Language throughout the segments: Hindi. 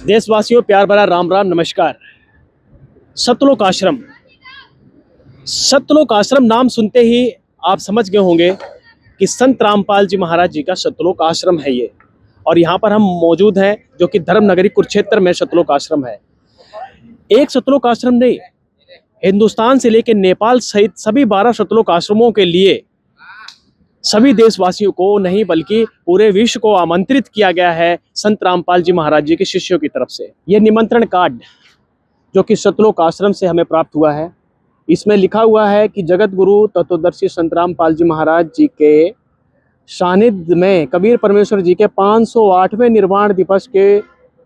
देशवासियों, प्यार भरा राम राम नमस्कार। सतलोक आश्रम, सतलोक आश्रम नाम सुनते ही आप समझ गए होंगे कि संत रामपाल जी महाराज जी का सतलोक आश्रम है ये। और यहाँ पर हम मौजूद हैं जो कि धर्म नगरी कुरुक्षेत्र में सतलोक आश्रम है। एक सतलोक आश्रम नहीं, हिंदुस्तान से लेकर नेपाल सहित सभी 12 सतलोक आश्रमों के लिए सभी देशवासियों को नहीं बल्कि पूरे विश्व को आमंत्रित किया गया है संत रामपाल जी महाराज जी के शिष्यों की तरफ से। यह निमंत्रण कार्ड जो कि सतलोक आश्रम से हमें प्राप्त हुआ है, इसमें लिखा हुआ है कि जगत गुरु तत्वदर्शी संत रामपाल जी महाराज जी के सानिध्य में कबीर परमेश्वर जी के 508वें निर्वाण दिवस के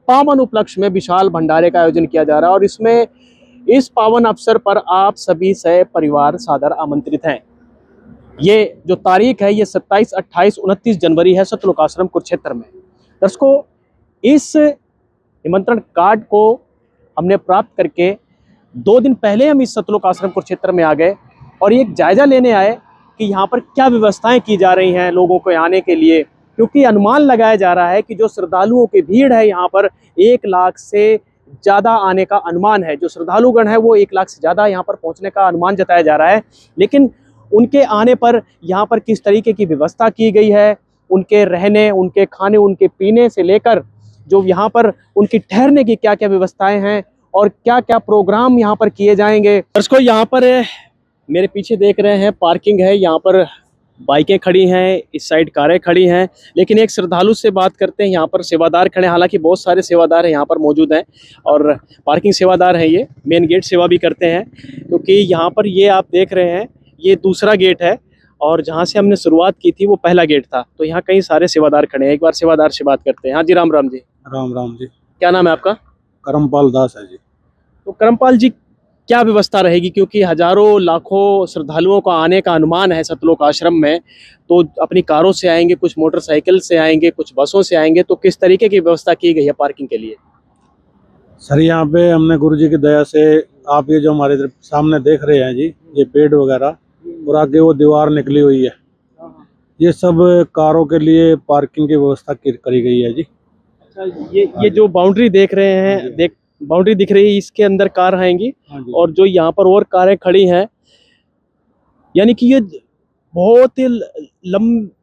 पावन उपलक्ष्य में विशाल भंडारे का आयोजन किया जा रहा है और इसमें इस पावन अवसर पर आप सभी से परिवार सादर आमंत्रित हैं। ये जो तारीख है ये 27, 28, 29 जनवरी है सतलोक आश्रम कुरुक्षेत्र में। दर्शकों, इस निमंत्रण कार्ड को हमने प्राप्त करके 2 दिन पहले हम इस सतलोक आश्रम कुरुक्षेत्र में आ गए और एक जायजा लेने आए कि यहाँ पर क्या व्यवस्थाएं की जा रही हैं लोगों को आने के लिए, क्योंकि अनुमान लगाया जा रहा है कि जो श्रद्धालुओं की भीड़ है यहाँ पर 1 लाख से ज़्यादा आने का अनुमान है। जो श्रद्धालुगण है वो 1 लाख से ज़्यादा यहाँ पर पहुँचने का अनुमान जताया जा रहा है। लेकिन उनके आने पर यहाँ पर किस तरीके की व्यवस्था की गई है, उनके रहने, उनके खाने, उनके पीने से लेकर जो यहाँ पर उनकी ठहरने की क्या क्या व्यवस्थाएं हैं और क्या क्या प्रोग्राम यहाँ पर किए जाएंगे। दर्शकों, यहाँ पर मेरे पीछे देख रहे हैं पार्किंग है, यहाँ पर बाइकें खड़ी हैं, इस साइड कारें खड़ी हैं। लेकिन एक श्रद्धालु से बात करते हैं, यहाँ पर सेवादार खड़े हैं। हालांकि बहुत सारे सेवादार यहाँ पर मौजूद हैं और पार्किंग सेवादार हैं, ये मेन गेट सेवा भी करते हैं। क्योंकि यहाँ पर ये आप देख रहे हैं ये दूसरा गेट है और जहाँ से हमने शुरुआत की थी वो पहला गेट था। तो यहाँ कई सारे सेवादार खड़े हैं। एक बार सेवादार से बात करते हैं। हाँ जी, राम राम जी। राम राम जी। क्या नाम है आपका? करमपाल दास है जी। तो करमपाल जी, क्या व्यवस्था रहेगी, क्योंकि हजारों लाखों श्रद्धालुओं का आने का अनुमान है सतलोक आश्रम में। तो अपनी कारों से आएंगे, कुछ मोटरसाइकिल से आएंगे, कुछ बसों से आएंगे, तो किस तरीके की व्यवस्था की गई है पार्किंग के लिए? सर, यहाँ पे हमने गुरु जी की दया से, आप ये जो हमारे सामने देख रहे हैं जी, ये पेड़ वगैरह और आगे वो दीवार निकली हुई है, ये सब कारों के लिए पार्किंग की व्यवस्था करी गई है जी। अच्छा, ये जो बाउंड्री देख रहे हैं, बाउंड्री दिख रही है, इसके अंदर कार आएंगी और जो यहाँ पर और कारें खड़ी हैं, यानी कि ये बहुत ही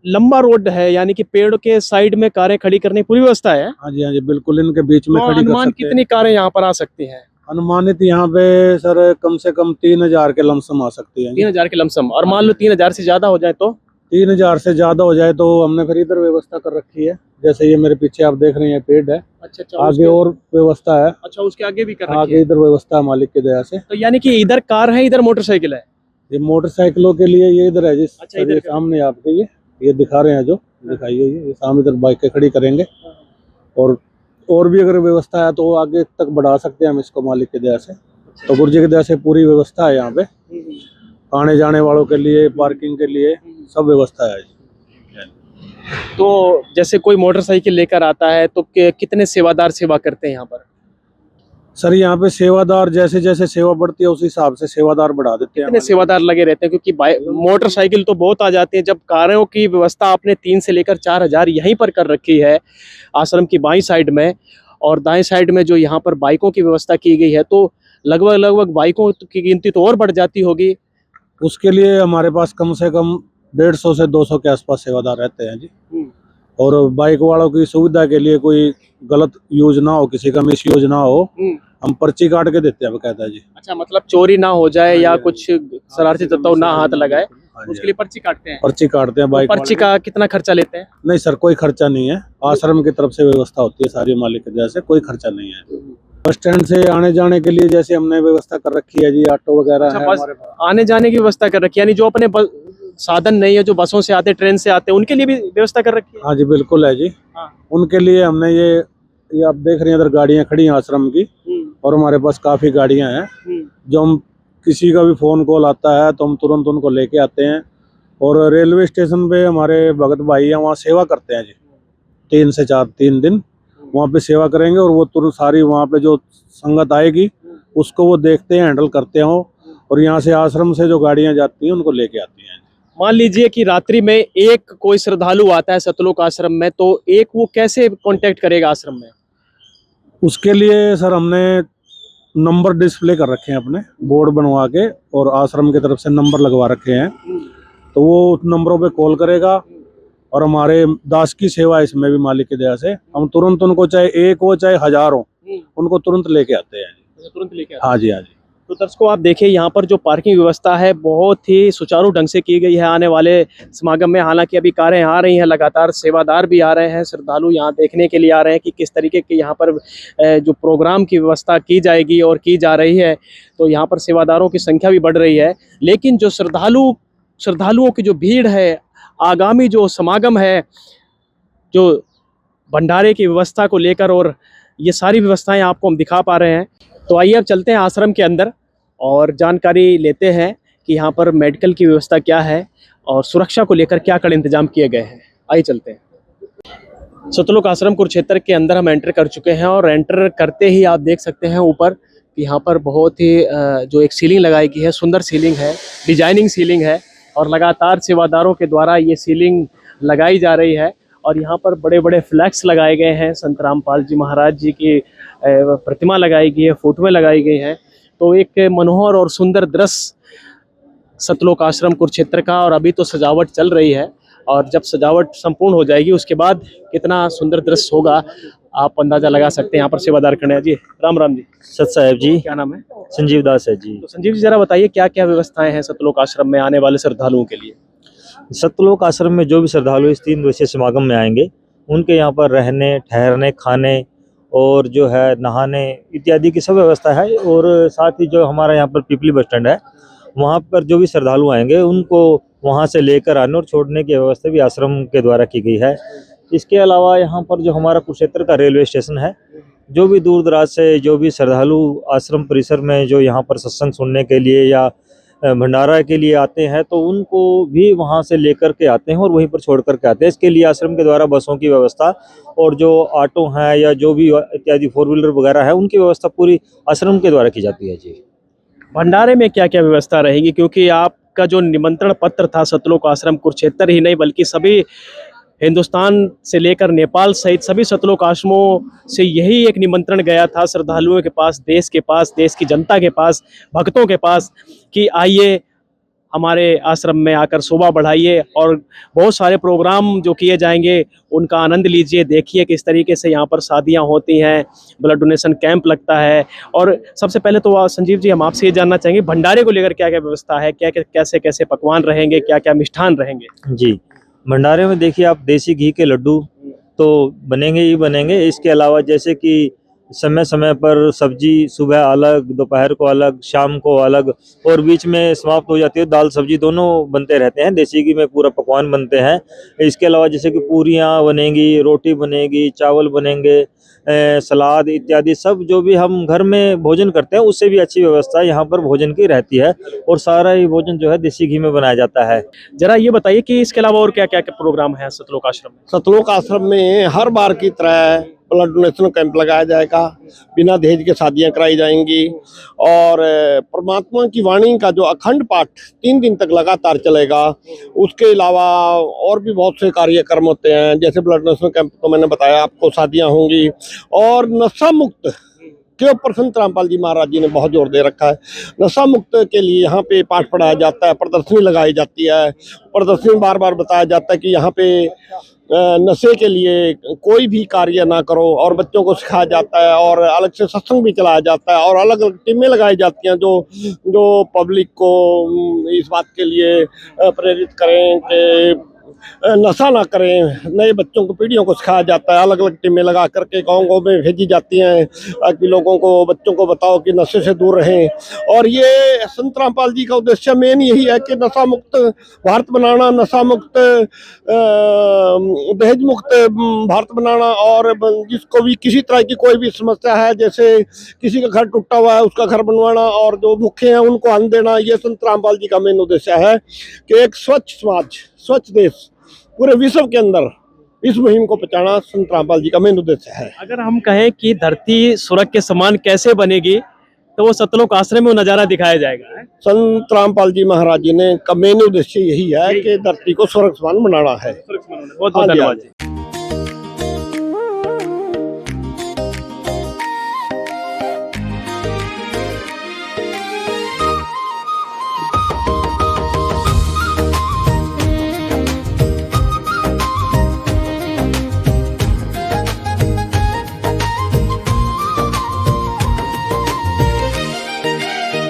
लंबा रोड है, यानी कि पेड़ के साइड में कारें खड़ी करने की पूरी व्यवस्था है। हाँ जी, हाँ जी, बिल्कुल इनके बीच में खड़ी कर सकते हैं। अनुमान कितनी कारें यहाँ पर आ सकती हैं? अनुमानित यहाँ पे सर कम से कम 3000 के लमसम आ सकती है। 3000 के लमसम। और मान लो 3000 से ज्यादा हो जाए तो? 3000 से ज्यादा हो जाए तो हमने फिर इधर व्यवस्था कर रखी है। जैसे ये मेरे पीछे आप देख रहे हैं पेड़ है। अच्छा, आगे और व्यवस्था है। अच्छा, उसके आगे भी कर रखी है? आगे इधर व्यवस्था है मालिक की दया से। तो यानी कि इधर कार है, इधर मोटरसाइकिल है? ये मोटरसाइकिलों के लिए ये इधर है जी। अच्छा, इधर सामने आपके ये दिखा रहे हैं, जो दिखाइए ये सामने इधर बाइकें खड़ी करेंगे। और भी अगर व्यवस्था है तो आगे तक बढ़ा सकते हैं हम इसको मालिक की दया से। तो गुरु जी की दया से पूरी व्यवस्था है यहाँ पे, आने जाने वालों के लिए, पार्किंग के लिए सब व्यवस्था है। तो जैसे कोई मोटरसाइकिल लेकर आता है तो कितने सेवादार सेवा करते हैं यहाँ पर? सर, यहाँ पे सेवादार जैसे जैसे सेवा बढ़ती है उस हिसाब से सेवादार बढ़ा देते हैं। कितने सेवादार लगे रहते हैं? क्योंकि मोटरसाइकिल तो बहुत आ जाती है। जब कारों की व्यवस्था आपने 3 से लेकर 4000 यहीं पर कर रखी है आश्रम की बाईं साइड में, और दाएं साइड में जो यहाँ पर बाइकों की व्यवस्था की गई है, तो लगभग बाइकों की गिनती तो और बढ़ जाती होगी। उसके लिए हमारे पास कम से कम 150 से 200 के आसपास सेवादार रहते हैं जी। और बाइक वालों की सुविधा के लिए कोई गलत यूज ना हो, किसी का मिस यूज ना हो, हम पर्ची काट के देते हैं बकायदा जी। अच्छा, मतलब चोरी ना हो जाए या कुछ शरारती तत्व ना हाथ लगाए, उसके लिए पर्ची काटते हैं? पर्ची काटते हैं बाइक। पर्ची का कितना खर्चा लेते हैं? नहीं सर, कोई खर्चा नहीं है। आश्रम की तरफ से व्यवस्था होती है सारी मालिक की वजह से, कोई खर्चा नहीं है। बस स्टैंड से आने जाने के लिए जैसे हमने व्यवस्था कर रखी है जी, ऑटो वगैरह है हमारे पास। आने जाने की व्यवस्था कर रखी है, यानी जो अपने साधन नहीं है, जो बसों से आते, ट्रेन से आते, उनके लिए भी व्यवस्था कर रखी है? हाँ जी, बिल्कुल है जी। उनके लिए हमने ये आप देख रहे हैं इधर गाड़ियां खड़ी हैं आश्रम की, और हमारे पास काफी गाड़ियां हैं। जो हम किसी का भी फोन कॉल आता है तो हम तुरंत उनको लेके आते हैं। और रेलवे स्टेशन पे हमारे भगत भाई हैं, वहाँ सेवा करते हैं जी। 3 से 4 दिन वहाँ पे सेवा करेंगे और वो तुरंत सारी वहाँ पे जो संगत आएगी उसको वो देखते हैं, हैंडल करते हैं। और यहाँ से आश्रम से जो गाड़ियाँ जाती हैं उनको लेके आती हैं। मान लीजिए कि रात्रि में एक कोई श्रद्धालु आता है सतलोक आश्रम में, तो एक वो कैसे कांटेक्ट करेगा आश्रम में? उसके लिए सर हमने नंबर डिस्प्ले कर रखे हैं, अपने बोर्ड बनवा के, और आश्रम की तरफ से नंबर लगवा रखे हैं। तो वो उस नंबरों पे कॉल करेगा, और हमारे दास की सेवा इसमें भी मालिक की दया से हम तुरंत उनको, चाहे एक हो चाहे 1000 हो, उनको तुरंत लेके आते हैं। तुरंत लेके हाँ जी, हाँ जी। तो दर्शकों आप देखिए यहाँ पर जो पार्किंग व्यवस्था है बहुत ही सुचारू ढंग से की गई है आने वाले समागम में। हालांकि अभी कारें आ रही हैं, लगातार सेवादार भी आ रहे हैं, श्रद्धालु यहाँ देखने के लिए आ रहे हैं कि किस तरीके की यहाँ पर जो प्रोग्राम की व्यवस्था की जाएगी और की जा रही है। तो यहाँ पर सेवादारों की संख्या भी बढ़ रही है, लेकिन जो श्रद्धालुओं की जो भीड़ है, आगामी जो समागम है, जो भंडारे की व्यवस्था को लेकर, और ये सारी व्यवस्थाएं आपको हम दिखा पा रहे हैं। तो आइए अब चलते हैं आश्रम के अंदर और जानकारी लेते हैं कि यहाँ पर मेडिकल की व्यवस्था क्या है और सुरक्षा को लेकर क्या कड़े इंतजाम किए गए हैं। आइए चलते हैं। सतलोक आश्रम कुरुक्षेत्र के अंदर हम एंटर कर चुके हैं, और एंटर करते ही आप देख सकते हैं ऊपर कि यहाँ पर बहुत ही जो एक सीलिंग लगाई गई है, सुंदर सीलिंग है, डिजाइनिंग सीलिंग है, और लगातार सेवादारों के द्वारा ये सीलिंग लगाई जा रही है। और यहाँ पर बड़े बड़े फ्लैक्स लगाए गए हैं, संत रामपाल जी महाराज जी की प्रतिमा लगाई गई है, फोटोएं लगाई गई हैं। तो एक मनोहर और सुंदर दृश्य सतलोक आश्रम कुरुक्षेत्र का। और अभी तो सजावट चल रही है, और जब सजावट संपूर्ण हो जाएगी उसके बाद कितना सुंदर दृश्य होगा आप अंदाजा लगा सकते हैं। यहाँ पर सेवादार खड़े हैं जी। राम राम जी। सत साहेब जी। क्या नाम है? संजीव दास है जी। तो संजीव जी जरा बताइए क्या क्या व्यवस्थाएं हैं सतलोक आश्रम में आने वाले श्रद्धालुओं के लिए? सतलोक आश्रम में जो भी श्रद्धालु इस 3 दिवसीय समागम में आएंगे, उनके यहाँ पर रहने, ठहरने, खाने और जो है नहाने इत्यादि की सब व्यवस्था है। और साथ ही जो हमारा यहाँ पर पिपली बस स्टैंड है, वहाँ पर जो भी श्रद्धालु आएंगे उनको वहाँ से लेकर आने और छोड़ने की व्यवस्था भी आश्रम के द्वारा की गई है। इसके अलावा यहाँ पर जो हमारा कुरुक्षेत्र का रेलवे स्टेशन है, जो भी दूर दराज से जो भी श्रद्धालु आश्रम परिसर में जो यहाँ पर सत्संग सुनने के लिए या भंडारा के लिए आते हैं, तो उनको भी वहाँ से लेकर के आते हैं और वहीं पर छोड़ करके आते हैं। इसके लिए आश्रम के द्वारा बसों की व्यवस्था और जो ऑटो हैं या जो भी इत्यादि 4 व्हीलर वगैरह है, उनकी व्यवस्था पूरी आश्रम के द्वारा की जाती है जी। भंडारे में क्या क्या व्यवस्था रहेगी? क्योंकि आपका जो निमंत्रण पत्र था सतलोक आश्रम कुरुक्षेत्र ही नहीं बल्कि सभी हिंदुस्तान से लेकर नेपाल सहित सभी सतलोक आश्रमों से यही एक निमंत्रण गया था श्रद्धालुओं के पास, देश के पास, देश की जनता के पास, भक्तों के पास, कि आइए हमारे आश्रम में आकर शोभा बढ़ाइए और बहुत सारे प्रोग्राम जो किए जाएंगे उनका आनंद लीजिए। देखिए किस तरीके से यहाँ पर शादियाँ होती हैं, ब्लड डोनेशन कैंप लगता है। और सबसे पहले तो संजीव जी हम आपसे ये जानना चाहेंगे भंडारे को लेकर क्या क्या व्यवस्था है, क्या क्या कैसे कैसे पकवान रहेंगे, क्या क्या मिष्ठान रहेंगे? जी, भंडारे में देखिए आप देसी घी के लड्डू तो बनेंगे ही बनेंगे। इसके अलावा जैसे कि समय समय पर सब्जी सुबह अलग, दोपहर को अलग, शाम को अलग, और बीच में समाप्त हो जाती है दाल सब्जी, दोनों बनते रहते हैं। देसी घी में पूरा पकवान बनते हैं। इसके अलावा जैसे कि पूरियाँ बनेंगी, रोटी बनेगी, चावल बनेंगे, सलाद इत्यादि सब जो भी हम घर में भोजन करते हैं उससे भी अच्छी व्यवस्था यहाँ पर भोजन की रहती है। और सारा ही भोजन जो है देसी घी में बनाया जाता है। जरा ये बताइए कि इसके अलावा और क्या क्या प्रोग्राम है सतलोक आश्रम में? सतलोक आश्रम में हर बार की तरह ब्लड डोनेशन कैंप लगाया जाएगा, बिना दहेज के शादियां कराई जाएंगी, और परमात्मा की वाणी का जो अखंड पाठ 3 दिन तक लगातार चलेगा। उसके अलावा और भी बहुत से कार्यक्रम होते हैं, जैसे ब्लड डोनेशन कैंप तो मैंने बताया आपको, शादियां होंगी, और नशा मुक्त के ऊपर संत रामपाल जी महाराज जी ने बहुत जोर दे रखा है। नशा मुक्त के लिए यहाँ पे पाठ पढ़ाया जाता है, प्रदर्शनी लगाई जाती है। प्रदर्शनी में बार बार बताया जाता है कि यहाँ पे नशे के लिए कोई भी कार्य ना करो, और बच्चों को सिखाया जाता है, और अलग से सत्संग भी चलाया जाता है, और अलग अलग टीमें लगाई जाती हैं जो पब्लिक को इस बात के लिए प्रेरित करें कि नशा ना करें। नए बच्चों को, पीढ़ियों को सिखाया जाता है। अलग अलग टीमें लगा करके गाँव में भेजी जाती हैं ताकि लोगों को, बच्चों को बताओ कि नशे से दूर रहें। और ये संत रामपाल जी का उद्देश्य मेन यही है कि नशा मुक्त भारत बनाना, नशा मुक्त दहेज मुक्त भारत बनाना, और जिसको भी किसी तरह की कोई भी समस्या है, जैसे किसी का घर टूटा हुआ है उसका घर बनवाना, और जो भूखे हैं उनको अन्न देना, ये संत रामपाल जी का मेन उद्देश्य है कि एक स्वच्छ समाज, स्वच्छ देश पूरे विश्व के अंदर इस मुहिम को पहुंचाना संत रामपाल जी का मेन उद्देश्य है। अगर हम कहें कि धरती स्वर्ग के समान कैसे बनेगी तो वो सतलोक आश्रम में वो नजारा दिखाया जाएगा। संत रामपाल जी महाराज जी ने का मेन उद्देश्य यही है कि धरती को स्वर्ग समान बनाना है। बहुत बहुत धन्यवाद जी।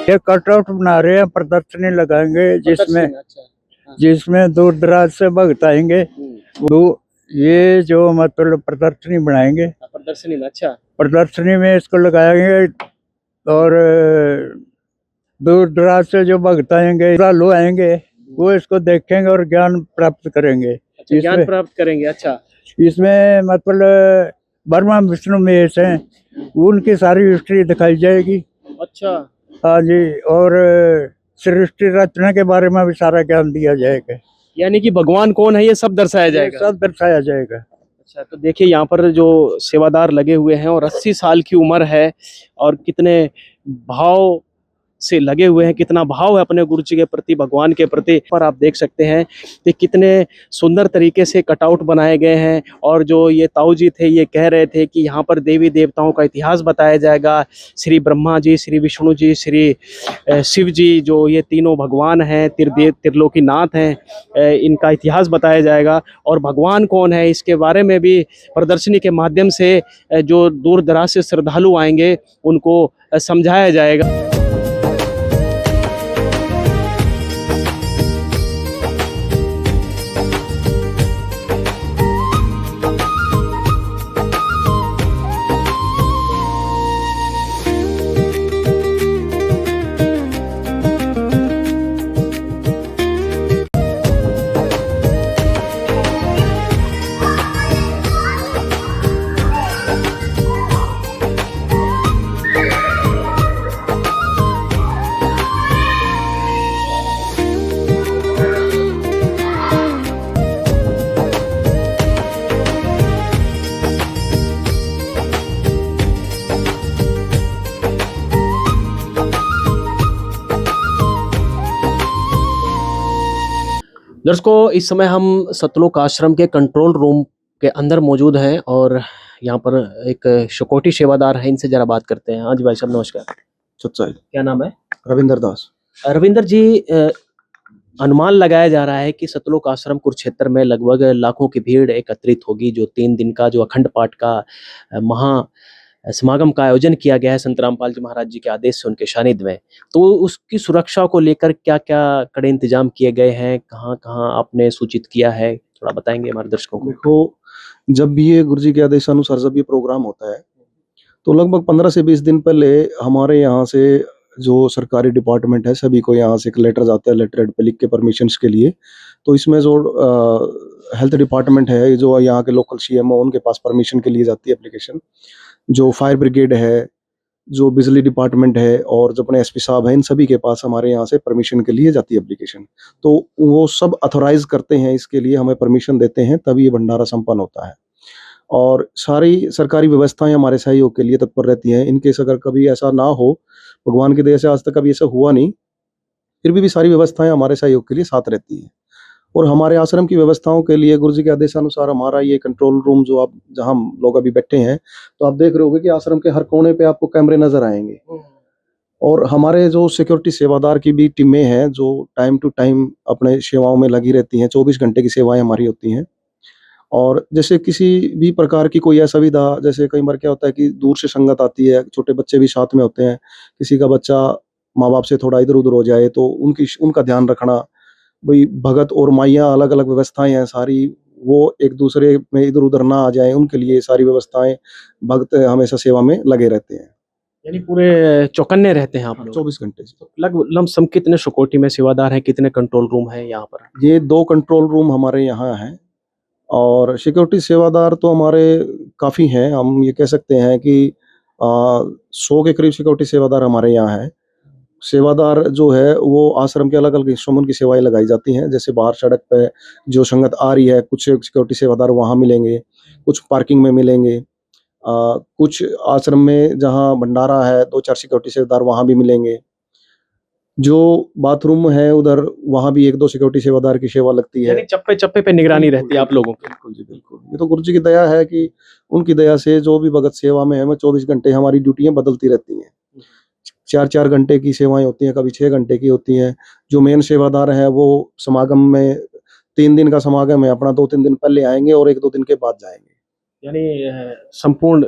ये कटआउट बना रहे हैं, प्रदर्शनी लगाएंगे जिसमें अच्छा। जिसमें दूर दराज से भक्त आएंगे। वो ये जो मतलब प्रदर्शनी बनाएंगे, प्रदर्शनी में अच्छा। प्रदर्शनी में इसको लगाएंगे और दूर दराज से जो भक्त आएंगे, श्रद्धालु आएंगे, वो इसको देखेंगे और ज्ञान प्राप्त करेंगे। अच्छा, ज्ञान प्राप्त करेंगे। अच्छा, इसमें मतलब ब्रह्मा विष्णु महेश हैं, उनकी सारी हिस्ट्री दिखाई जाएगी। अच्छा, हाँ जी, और सृष्टि रचना के बारे में भी सारा ज्ञान दिया जाएगा। यानी कि भगवान कौन है ये सब दर्शाया जाएगा। सब दर्शाया जाएगा। अच्छा, तो देखिए यहाँ पर जो सेवादार लगे हुए हैं और 80 साल की उम्र है और कितने भाव से लगे हुए हैं, कितना भाव है अपने गुरु जी के प्रति, भगवान के प्रति। पर आप देख सकते हैं कि कितने सुंदर तरीके से कटआउट बनाए गए हैं। और जो ये ताऊ जी थे ये कह रहे थे कि यहाँ पर देवी देवताओं का इतिहास बताया जाएगा। श्री ब्रह्मा जी, श्री विष्णु जी, श्री शिव जी, जो ये तीनों भगवान हैं, त्रिलोकीनाथ हैं, इनका इतिहास बताया जाएगा। और भगवान कौन है इसके बारे में भी प्रदर्शनी के माध्यम से जो दूर दराज से श्रद्धालु आएंगे उनको समझाया जाएगा। दर्शकों, इस समय हम सतलोक आश्रम के कंट्रोल रूम के अंदर मौजूद हैं और यहाँ पर एक सिक्योरिटी सेवादार है, इनसे जरा बात करते हैं। हाँ जी भाई साहब, नमस्कार। सच्चाई। क्या नाम है? रविंदर दास। रविंदर जी, अनुमान लगाया जा रहा है कि सतलोक आश्रम कुरुक्षेत्र में लगभग लाखों की भीड़ एकत्रित होगी, जो 3 दिन का जो अखंड पाठ का महा समागम का आयोजन किया गया है संत रामपाल जी महाराज जी के आदेश से, उनके सानिध्य में। तो उसकी सुरक्षा को लेकर क्या क्या कड़े इंतजाम किए गए हैं, कहाँ कहाँ आपने सूचित किया है, थोड़ा बताएंगे हमारे दर्शकों को। देखो, जब भी ये गुरु जी के आदेशानुसार जब ये प्रोग्राम होता है तो लगभग 15 से 20 दिन पहले हमारे यहाँ से जो सरकारी डिपार्टमेंट है सभी को यहाँ से एक लेटर जाता है, लेटर हेड पे लिख के परमिशंस के लिए। तो इसमें जो हेल्थ डिपार्टमेंट है, जो यहाँ के लोकल सीएमओ, उनके पास परमिशन के लिए जाती है एप्लीकेशन। जो फायर ब्रिगेड है, जो बिजली डिपार्टमेंट है और जो अपने एसपी साहब हैं, इन सभी के पास हमारे यहाँ से परमिशन के लिए जाती है एप्लीकेशन। तो वो सब अथोराइज करते हैं, इसके लिए हमें परमिशन देते हैं, तभी ये भंडारा संपन्न होता है। और सारी सरकारी व्यवस्थाएं हमारे सहयोग के लिए तत्पर रहती हैं। इनकेस अगर कभी ऐसा ना हो, भगवान की दया से आज तक कभी ऐसा हुआ नहीं, फिर भी सारी व्यवस्थाएं हमारे सहयोग के लिए साथ रहती हैं। और हमारे आश्रम की व्यवस्थाओं के लिए गुरु जी के आदेशानुसार हमारा ये कंट्रोल रूम जो आप जहां हम लोग अभी बैठे हैं, तो आप देख रहे होंगे कि आश्रम के हर कोने पे आपको कैमरे नजर आएंगे। और हमारे जो सिक्योरिटी सेवादार की भी टीमें हैं, जो टाइम टू टाइम अपने सेवाओं में लगी रहती हैं। 24 घंटे की सेवाएं हमारी होती हैं। और जैसे किसी भी प्रकार की कोई असुविधा, जैसे कई बार क्या होता है कि दूर से संगत आती है, छोटे बच्चे भी साथ में होते हैं, किसी का बच्चा माँ बाप से थोड़ा इधर उधर हो जाए तो उनका ध्यान रखना। भाई भगत और माइयाँ अलग अलग व्यवस्थाएं हैं सारी, वो एक दूसरे में इधर उधर ना आ जाए, उनके लिए सारी व्यवस्थाएं, भक्त हमेशा सेवा में लगे रहते हैं। यानी पूरे चौकन्ने रहते हैं आप लोग 24 घंटे। लगभग लमसम कितने सिक्योरिटी में सेवादार हैं, कितने कंट्रोल रूम है यहाँ पर? ये 2 कंट्रोल रूम हमारे यहाँ हैं और सिक्योरिटी सेवादार तो हमारे काफ़ी हैं। हम ये कह सकते हैं कि 100 के करीब सिक्योरिटी सेवादार हमारे यहाँ हैं। सेवादार जो है वो आश्रम के अलग अलग हिस्सों में उनकी सेवाएं लगाई जाती हैं। जैसे बाहर सड़क पे जो संगत आ रही है, कुछ सिक्योरिटी सेवादार वहाँ मिलेंगे, कुछ पार्किंग में मिलेंगे, कुछ आश्रम में जहाँ भंडारा है 2-4 सिक्योरिटी सेवादार वहाँ भी मिलेंगे। जो बाथरूम है उधर, वहाँ भी 1-2 सिक्योरिटी सेवादार की सेवा लगती है। यानी चप्पे चप्पे पे निगरानी रहती है आप लोगों की। बिल्कुल जी, बिल्कुल। ये तो गुरु जी की दया है कि उनकी दया से जो भी भगत सेवा में है, हमें 24 घंटे हमारी ड्यूटियां बदलती रहती हैं। 4-4 घंटे की सेवाएं होती हैं, कभी 6 घंटे की होती हैं। जो मेन सेवादार हैं वो समागम में 3 दिन का समागम है अपना, 2-3 दिन पहले आएंगे और 1-2 दिन के बाद जाएंगे। यानी संपूर्ण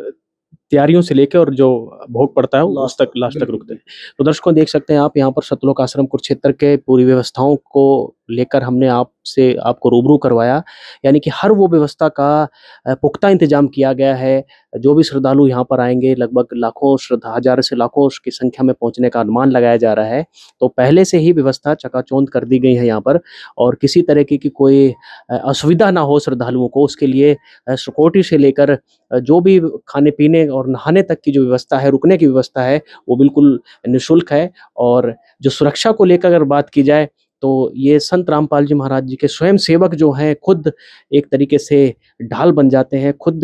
तैयारियों से लेकर और जो भोग पड़ता है उस तक लास्ट तक रुकते हैं। तो दर्शकों देख सकते हैं आप यहाँ पर सतलोक आश्रम कुरुक्षेत्र के पूरी व्यवस्थाओं को लेकर हमने आपको रूबरू करवाया। यानी कि हर वो व्यवस्था का पुख्ता इंतजाम किया गया है। जो भी श्रद्धालु यहाँ पर आएंगे, लगभग लाखों हजारों से लाखों की संख्या में पहुंचने का अनुमान लगाया जा रहा है। तो पहले से ही व्यवस्था चकाचौंध कर दी गई है यहाँ पर, और किसी तरह की कोई असुविधा ना हो श्रद्धालुओं को, उसके लिए सिक्योरिटी से लेकर जो भी खाने पीने और नहाने तक की जो व्यवस्था है, रुकने की व्यवस्था है, वो बिल्कुल निःशुल्क है। और जो सुरक्षा को लेकर अगर बात की जाए तो ये संत रामपाल जी महाराज जी के स्वयं सेवक जो हैं खुद एक तरीके से ढाल बन जाते हैं, खुद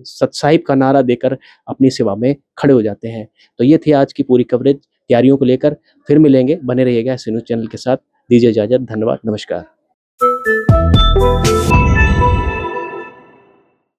सतसाहिब का नारा देकर अपनी सेवा में खड़े हो जाते हैं। तो ये थी आज की पूरी कवरेज तैयारियों को लेकर। फिर मिलेंगे, बने रहिएगा ऐसे न्यूज़ चैनल के साथ। दीजिए इजाजत, धन्यवाद, नमस्कार।